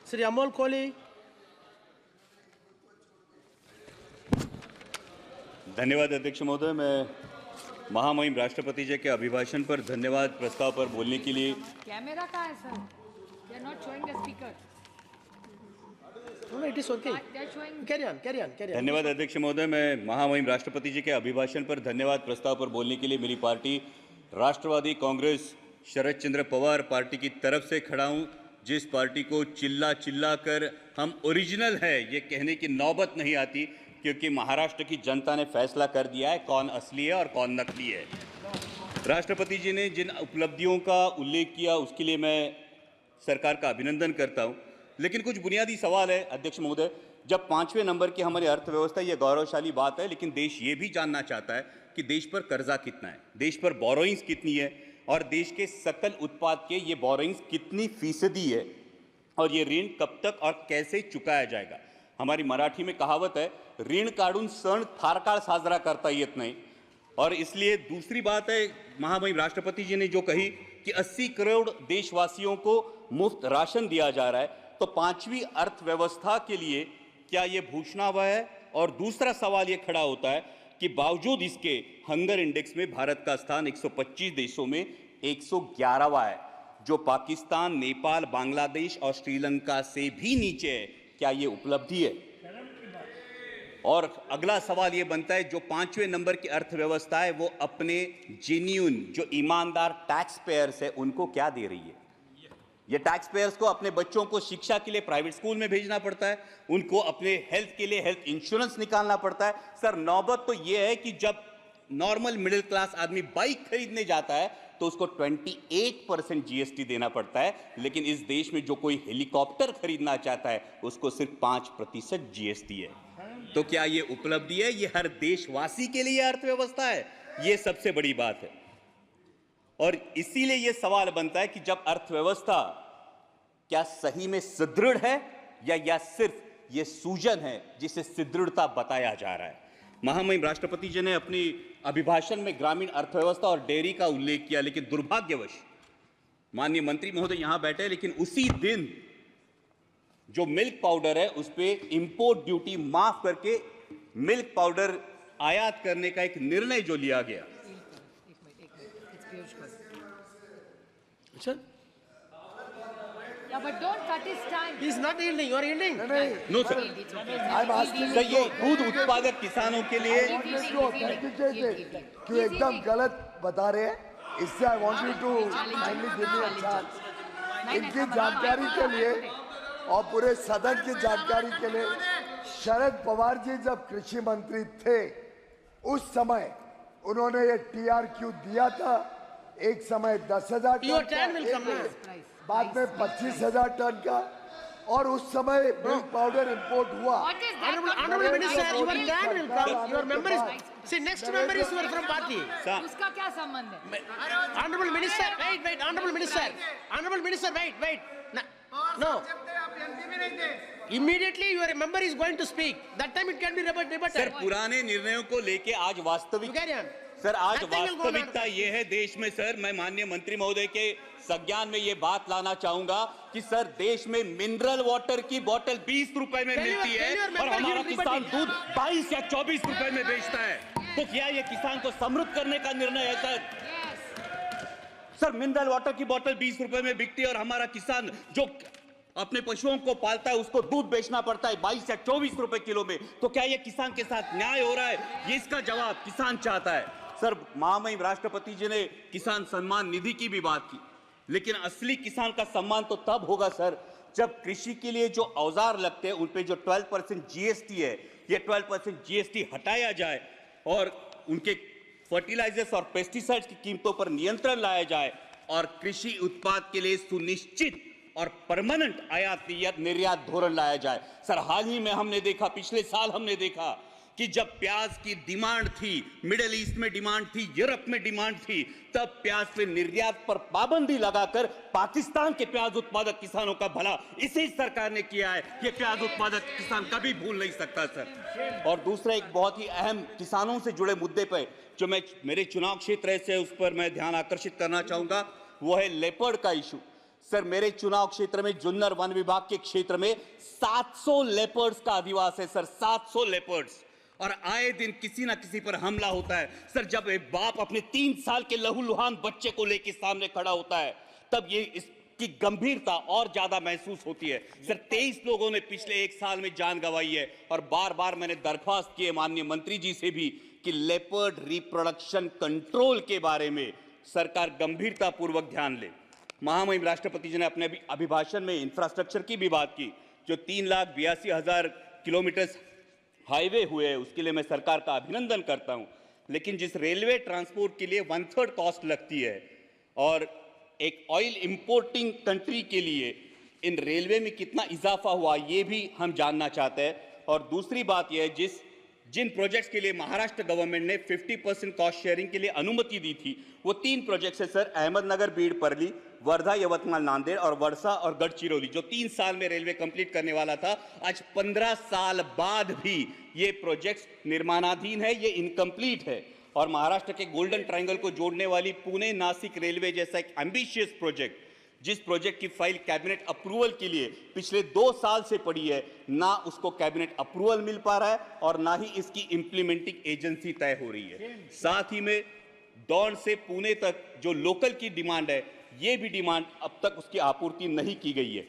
श्री अमोल कोहली। धन्यवाद अध्यक्ष महोदय। मैं महामहिम राष्ट्रपति जी के अभिभाषण पर धन्यवाद प्रस्ताव पर बोलने के लिए। कैमरा कहाँ है sir? They are not showing the speaker. No, it is okay. They are showing. Carry on, carry on, carry on. धन्यवाद अध्यक्ष महोदय। मैं महामहिम राष्ट्रपति जी के अभिभाषण पर धन्यवाद प्रस्ताव पर बोलने के लिए मेरी पार्टी राष्ट्रवादी कांग्रेस शरद चंद्र पवार पार्टी की तरफ से खड़ा हूं, जिस पार्टी को चिल्ला चिल्ला कर हम ओरिजिनल है ये कहने की नौबत नहीं आती, क्योंकि महाराष्ट्र की जनता ने फैसला कर दिया है कौन असली है और कौन नकली है। राष्ट्रपति जी ने जिन उपलब्धियों का उल्लेख किया उसके लिए मैं सरकार का अभिनंदन करता हूं, लेकिन कुछ बुनियादी सवाल है अध्यक्ष महोदय। जब 5वें नंबर की हमारी अर्थव्यवस्था, ये गौरवशाली बात है, लेकिन देश ये भी जानना चाहता है कि देश पर कर्जा कितना है, देश पर बोरोइंग्स कितनी है और देश के सकल उत्पाद के ये बोरोइंग्स कितनी फीसदी है और ये ऋण कब तक और कैसे चुकाया जाएगा। हमारी मराठी में कहावत है, ऋण काढून सण फार काळ साजरा करता येत नाही। और इसलिए दूसरी बात है, महामहिम राष्ट्रपति जी ने जो कही कि 80 करोड़ देशवासियों को मुफ्त राशन दिया जा रहा है, तो 5वीं अर्थव्यवस्था के लिए क्या ये घोषणावह है? और दूसरा सवाल ये खड़ा होता है कि बावजूद इसके हंगर इंडेक्स में भारत का स्थान 125 देशों में 111वां है, जो पाकिस्तान, नेपाल, बांग्लादेश और श्रीलंका से भी नीचे है। क्या ये उपलब्धि है? और अगला सवाल ये बनता है, जो 5वें नंबर की अर्थव्यवस्था है वो अपने जेन्युइन जो ईमानदार टैक्स पेयर्स है उनको क्या दे रही है? ये टैक्स पेयर्स को अपने बच्चों को शिक्षा के लिए प्राइवेट स्कूल में भेजना पड़ता है, उनको अपने हेल्थ के लिए हेल्थ इंश्योरेंस निकालना पड़ता है। सर, नौबत तो ये है कि जब नॉर्मल मिडिल क्लास आदमी बाइक खरीदने जाता है तो उसको 28% जीएसटी देना पड़ता है, लेकिन इस देश में जो कोई हेलीकॉप्टर खरीदना चाहता है उसको सिर्फ 5% जीएसटी है। तो क्या ये उपलब्धि है? ये हर देशवासी के लिए अर्थव्यवस्था है? ये सबसे बड़ी बात है। और इसीलिए यह सवाल बनता है कि जब अर्थव्यवस्था क्या सही में सुदृढ़ है या सिर्फ यह सूजन है जिसे सुदृढ़ता बताया जा रहा है। महामहिम राष्ट्रपति जी ने अपनी अभिभाषण में ग्रामीण अर्थव्यवस्था और डेयरी का उल्लेख किया, लेकिन दुर्भाग्यवश माननीय मंत्री महोदय यहां बैठे, लेकिन उसी दिन जो मिल्क पाउडर है उस पर इंपोर्ट ड्यूटी माफ करके मिल्क पाउडर आयात करने का एक निर्णय जो लिया गया। Sir, Yeah, but don't cut his time. he is not yielding. You are yielding. No sir, I'm asking sir ये दूध उत्पादक किसानों के लिए क्यों एकदम गलत बता रहे हैं, इससे I want you to kindly give me a chance. इनकी जानकारी के लिए और पूरे सदन की जानकारी के लिए, शरद पवार जी जब कृषि मंत्री थे उस समय उन्होंने ये टीआरक्यू दिया था। एक समय 10,000 Your टन turn will का, come now. बाद में 25,000 टन का, और उस समय मिल्क पाउडर इंपोर्ट हुआ। What is that? Honorable Minister, your turn will come. Your member is. See, next member is your from party. उसका क्या संबंध है? Honorable Minister, wait. Honorable Minister, wait. No. Immediately your member is going to speak. That time it can be debated. Sir, पुराने निर्णयों को लेके आज You वास्तविक carry on. सर आज Nothing will go वास्तविकता ये है देश में। सर, मैं माननीय मंत्री महोदय के संज्ञान में ये बात लाना चाहूंगा कि सर देश में मिनरल वाटर की बोतल 20 रुपए में मिलती है और हमारा किसान दूध 22 या 24 रुपए में बेचता है। तो क्या ये किसान को समृद्ध करने का निर्णय है? सर, मिनरल वाटर की बोतल 20 रुपए में बिकती है और हमारा किसान जो अपने पशुओं को पालता है उसको दूध बेचना पड़ता है 22 या 24 रुपए किलो में। तो क्या ये किसान के साथ न्याय हो रहा है? ये इसका जवाब किसान चाहता है। सर, महामहिम राष्ट्रपति जी ने किसान सम्मान निधि की भी बात की, लेकिन असली किसान का सम्मान तो तब होगा सर जब कृषि के लिए जो औजार लगते हैं उन पे जो 12% जीएसटी है, ये 12% जीएसटी हटाया जाए और उनके फर्टिलाइजर्स और पेस्टिसाइड्स की कीमतों पर नियंत्रण लाया जाए और कृषि उत्पाद के लिए सुनिश्चित और परमानेंट आयात निर्यात धोरण लाया जाए। सर, हाल ही में हमने देखा, पिछले साल हमने देखा कि जब प्याज की डिमांड थी, मिडिल ईस्ट में डिमांड थी, यूरोप में डिमांड थी, तब प्याज पे निर्यात पर पाबंदी लगाकर पाकिस्तान के प्याज उत्पादक किसानों का भला इसी सरकार ने किया है। ये प्याज उत्पादक किसान कभी भूल नहीं सकता सर। और दूसरा एक बहुत ही अहम किसानों से जुड़े मुद्दे पर जो मेरे चुनाव क्षेत्र से उस पर मैं ध्यान आकर्षित करना चाहूंगा, वो है लेपर्ड का इशू। सर मेरे चुनाव क्षेत्र में जुन्नर वन विभाग के क्षेत्र में 700 लेपर्ड्स का अधिवास है सर, 700 लेपर्ड्स, और आए दिन किसी ना किसी पर हमला होता है सर। जब एक बाप अपने 3 साल के लहूलुहान बच्चे को लेकर सामने खड़ा होता है तब ये इसकी गंभीरता और ज्यादा महसूस होती है सर। 23 लोगों ने पिछले 1 साल में जान गंवाई है, और बार बार मैंने दरख्वास्त की है माननीय मंत्री जी से भी कि लेपर्ड रिप्रोडक्शन कंट्रोल के बारे में सरकार गंभीरता पूर्वक ध्यान ले। महामहिम राष्ट्रपति जी ने अपने अभिभाषण में इंफ्रास्ट्रक्चर की भी बात की। जो 3,82,000 किलोमीटर हाईवे हुए हैं उसके लिए मैं सरकार का अभिनंदन करता हूं, लेकिन जिस रेलवे ट्रांसपोर्ट के लिए 1/3 कॉस्ट लगती है और एक ऑयल इंपोर्टिंग कंट्री के लिए इन रेलवे में कितना इजाफा हुआ ये भी हम जानना चाहते हैं। और दूसरी बात यह है जिन प्रोजेक्ट्स के लिए महाराष्ट्र गवर्नमेंट ने 50% कॉस्ट शेयरिंग के लिए अनुमति दी थी वो 3 प्रोजेक्ट्स है सर, अहमदनगर बीड़ परली, वर्धा यवतमाल नांदेड़ और वर्षा और गढ़चिरौली, जो 3 साल में रेलवे कंप्लीट करने वाला था। आज 15 साल बाद भी ये प्रोजेक्ट्स निर्माणाधीन है, ये इनकम्प्लीट है। और महाराष्ट्र के गोल्डन ट्रायंगल को जोड़ने वाली पुणे नासिक रेलवे जैसा एक एम्बिशियस प्रोजेक्ट, जिस प्रोजेक्ट की फाइल कैबिनेट अप्रूवल के लिए पिछले 2 साल से पड़ी है, ना उसको कैबिनेट अप्रूवल मिल पा रहा है और ना ही इसकी इंप्लीमेंटिंग एजेंसी तय हो रही है। साथ ही में दौंड से पुणे तक जो लोकल की डिमांड है, ये भी डिमांड अब तक उसकी आपूर्ति नहीं की गई है।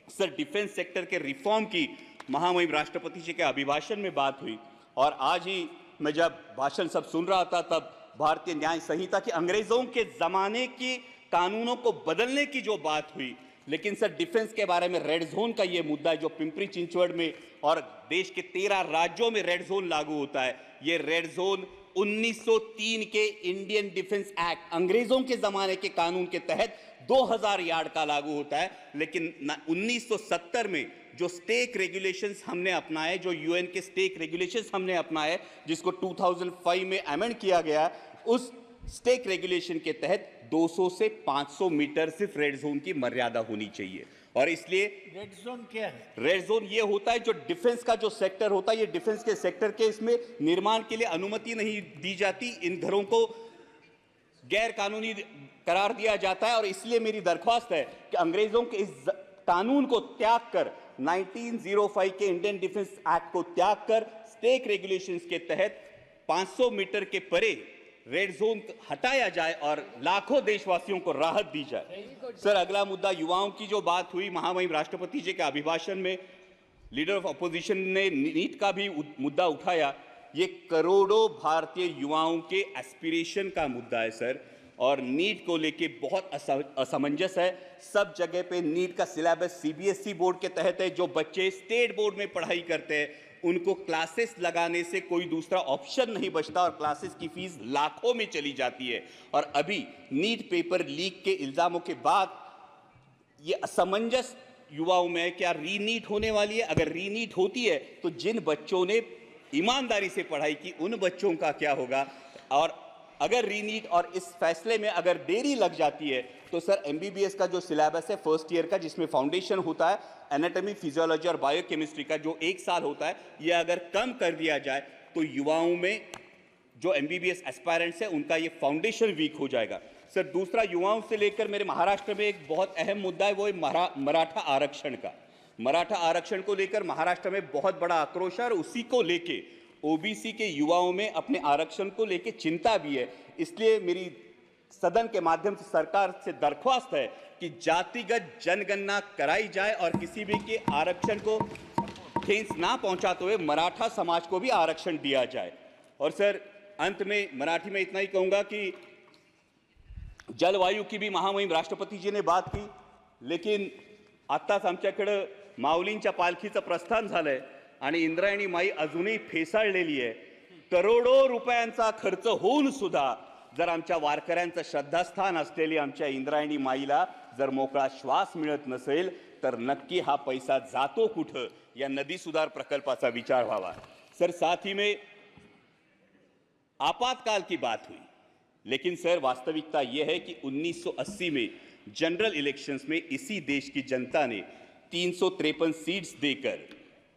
सर डिफेंस सेक्टर के रिफॉर्म की महामहिम राष्ट्रपति जी के अभिभाषण में बात हुई, और आज ही मैं जब भाषण सब सुन रहा था तब भारतीय न्याय संहिता की अंग्रेजों के जमाने की कानूनों को बदलने की जो बात हुई, लेकिन सर डिफेंस के बारे में रेड जोन का ये मुद्दा है जो पिंपरी चिंचवड़ में और देश के 13 राज्यों में रेड जोन लागू होता है। ये रेड जोन 1903 के इंडियन डिफेंस एक्ट, अंग्रेजों के जमाने के कानून के तहत 2000 यार्ड का लागू होता है, लेकिन 1970 में जो स्टेक रेगुलेशंस हमने अपनाए, जो यूएन के स्टेक रेगुलेशंस हमने अपनाए, जिसको 2005 में अमेंड किया गया, उस स्टेक रेगुलेशन के तहत 200 से 500 मीटर सिर्फ रेड जोन की मर्यादा होनी चाहिए। और इसलिए रेड जोन क्या है? रेड जोन ये होता है जो डिफेंस का जो सेक्टर होता है, ये डिफेंस के सेक्टर के इसमें निर्माण के लिए अनुमति नहीं दी जाती, इन घरों को गैर कानूनी करार दिया जाता है। और इसलिए मेरी दरख्वास्त है कि अंग्रेजों के इस कानून को त्याग कर 1905 के इंडियन डिफेंस एक्ट को त्याग कर स्टेक रेगुलेशंस के तहत 500 मीटर के परे रेड जोन हटाया जाए और लाखों देशवासियों को राहत दी जाए। सर अगला मुद्दा युवाओं की जो बात हुई महामहिम राष्ट्रपति जी के अभिभाषण में, लीडर ऑफ अपोजिशन ने नीट का भी मुद्दा उठाया। ये करोड़ों भारतीय युवाओं के एस्पिरेशन का मुद्दा है सर, और नीट को लेके बहुत असमंजस है। सब जगह पे नीट का सिलेबस सीबीएसई बोर्ड के तहत है। जो बच्चे स्टेट बोर्ड में पढ़ाई करते हैं उनको क्लासेस लगाने से कोई दूसरा ऑप्शन नहीं बचता, और क्लासेस की फीस लाखों में चली जाती है। और अभी नीट पेपर लीक के इल्जामों के बाद ये असमंजस युवाओं में है, क्या रीनीट होने वाली है? अगर रीनीट होती है तो जिन बच्चों ने ईमानदारी से पढ़ाई की उन बच्चों का क्या होगा? और अगर रीनीट और इस फैसले में अगर देरी लग जाती है तो सर एमबीबीएस का जो सिलेबस है फर्स्ट ईयर का, जिसमें फाउंडेशन होता है एनाटॉमी, फिजियोलॉजी और बायोकेमिस्ट्री का, जो 1 साल होता है, ये अगर कम कर दिया जाए तो युवाओं में जो एमबीबीएस एस्पायरेंट्स है उनका ये फाउंडेशन वीक हो जाएगा। सर दूसरा युवाओं से लेकर मेरे महाराष्ट्र में एक बहुत अहम मुद्दा है, वो है मराठा आरक्षण का। मराठा आरक्षण को लेकर महाराष्ट्र में बहुत बड़ा आक्रोश है और उसी को लेके ओबीसी के युवाओं में अपने आरक्षण को लेके चिंता भी है। इसलिए मेरी सदन के माध्यम से सरकार से दरख्वास्त है कि जातिगत जनगणना कराई जाए और किसी भी के आरक्षण को ठेस ना पहुंचाते हुए मराठा समाज को भी आरक्षण दिया जाए। और सर अंत में मराठी में इतना ही कहूंगा कि जलवायु की भी महामहिम राष्ट्रपति जी ने बात की, लेकिन आत्ताच आमच्याकडे माऊलींच्या पालखीचं प्रस्थान झालंय आणि इंद्रायणी माई अजूनही फेसाळलेली आहे। करोडो रुपयांचा खर्च होऊन सुद्धा जर आमच्या वारकऱ्यांचं श्रद्धास्थान असलेली आमच्या इंद्रायणी माईला जर मोकळा श्वास मिळत नसेल तर नक्की हा पैसा जातो कुठं, या नदी सुधार प्रकल्पाचा विचार व्हावा। सर साथ ही में आपातकाल की बात हुई, लेकिन सर वास्तविकता यह है कि 1980 में जनरल इलेक्शंस में इसी देश की जनता ने 353 सीट्स देकर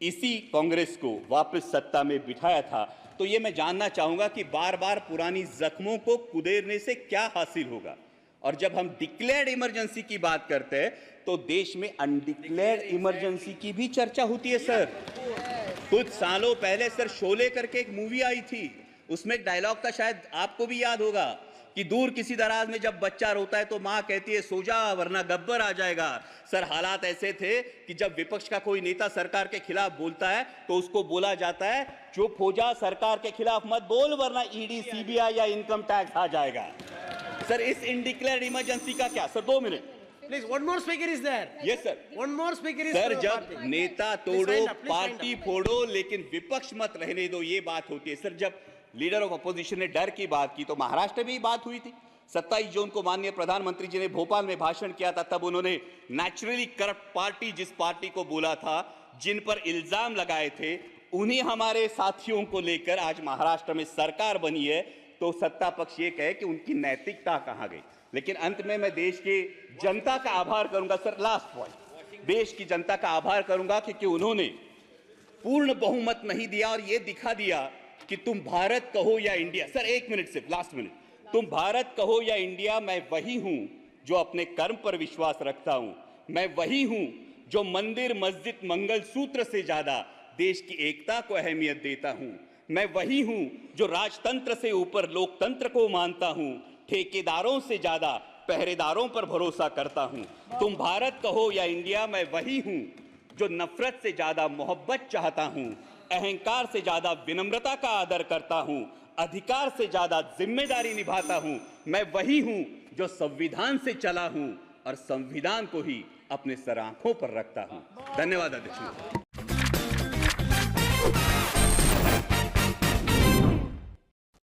इसी कांग्रेस को वापस सत्ता में बिठाया था। तो ये मैं जानना चाहूंगा कि बार बार पुरानी जख्मों को कुदेरने से क्या हासिल होगा? और जब हम डिक्लेयर्ड इमरजेंसी की बात करते हैं तो देश में अनडिक्लेयर्ड इमरजेंसी की भी चर्चा होती है सर। कुछ सालों पहले सर शोले करके एक मूवी आई थी, उसमें एक डायलॉग था, शायद आपको भी याद होगा, कि दूर किसी दराज में जब बच्चा रोता है तो मां कहती है सो जा वरना गब्बर आ जाएगा। सर हालात ऐसे थे कि जब विपक्ष का कोई नेता सरकार के खिलाफ बोलता है तो उसको बोला जाता है चुप हो जा, सरकार के खिलाफ मत बोल वरना ईडी सीबीआई या इनकम टैक्स आ जाएगा। सर इस इनडिक्लेयर्ड इमरजेंसी का क्या? Sir 2 minute Please, one more speaker is there. Yes sir. One more speaker is sir for जब party. नेता Please तोड़ो wind up, please wind party up. फोड़ो लेकिन विपक्ष मत रहने दो, ये बात होती है। सर जब लीडर ऑफ अपोजिशन ने डर की बात की तो महाराष्ट्र में भी बात हुई थी। 27 जून को माननीय प्रधानमंत्री जी ने भोपाल में भाषण किया था, तब उन्होंने नेचुरली करप्ट पार्टी जिस पार्टी को बोला था, जिन पर इल्जाम लगाए थे, उन्हीं हमारे साथियों को लेकर आज महाराष्ट्र में सरकार बनी है। तो सत्ता पक्ष ये कहे कि उनकी नैतिकता कहां गई। लेकिन अंत में मैं देश की जनता का आभार करूंगा सर, लास्ट पॉइंट, देश की जनता का आभार करूंगा क्योंकि उन्होंने पूर्ण बहुमत नहीं दिया और ये दिखा दिया कि तुम भारत कहो या इंडिया। सर 1 मिनट सिर्फ, लास्ट मिनट, तुम भारत कहो या इंडिया, मैं वही हूं जो अपने कर्म पर विश्वास रखता हूं। मैं वही हूं जो मंदिर मस्जिद मंगल सूत्र से ज्यादा देश की एकता को अहमियत देता हूं। मैं वही हूं जो राजतंत्र से ऊपर लोकतंत्र को मानता हूं, ठेकेदारों से ज्यादा पहरेदारों पर भरोसा करता हूं। तुम भारत कहो या इंडिया, मैं वही हूं जो नफरत से ज्यादा मोहब्बत चाहता हूं, अहंकार से ज्यादा विनम्रता का आदर करता हूं, अधिकार से ज्यादा जिम्मेदारी निभाता हूं। मैं वही हूं जो संविधान से चला हूं और संविधान को ही अपने सर आंखों पर रखता हूं। धन्यवाद अध्यक्ष।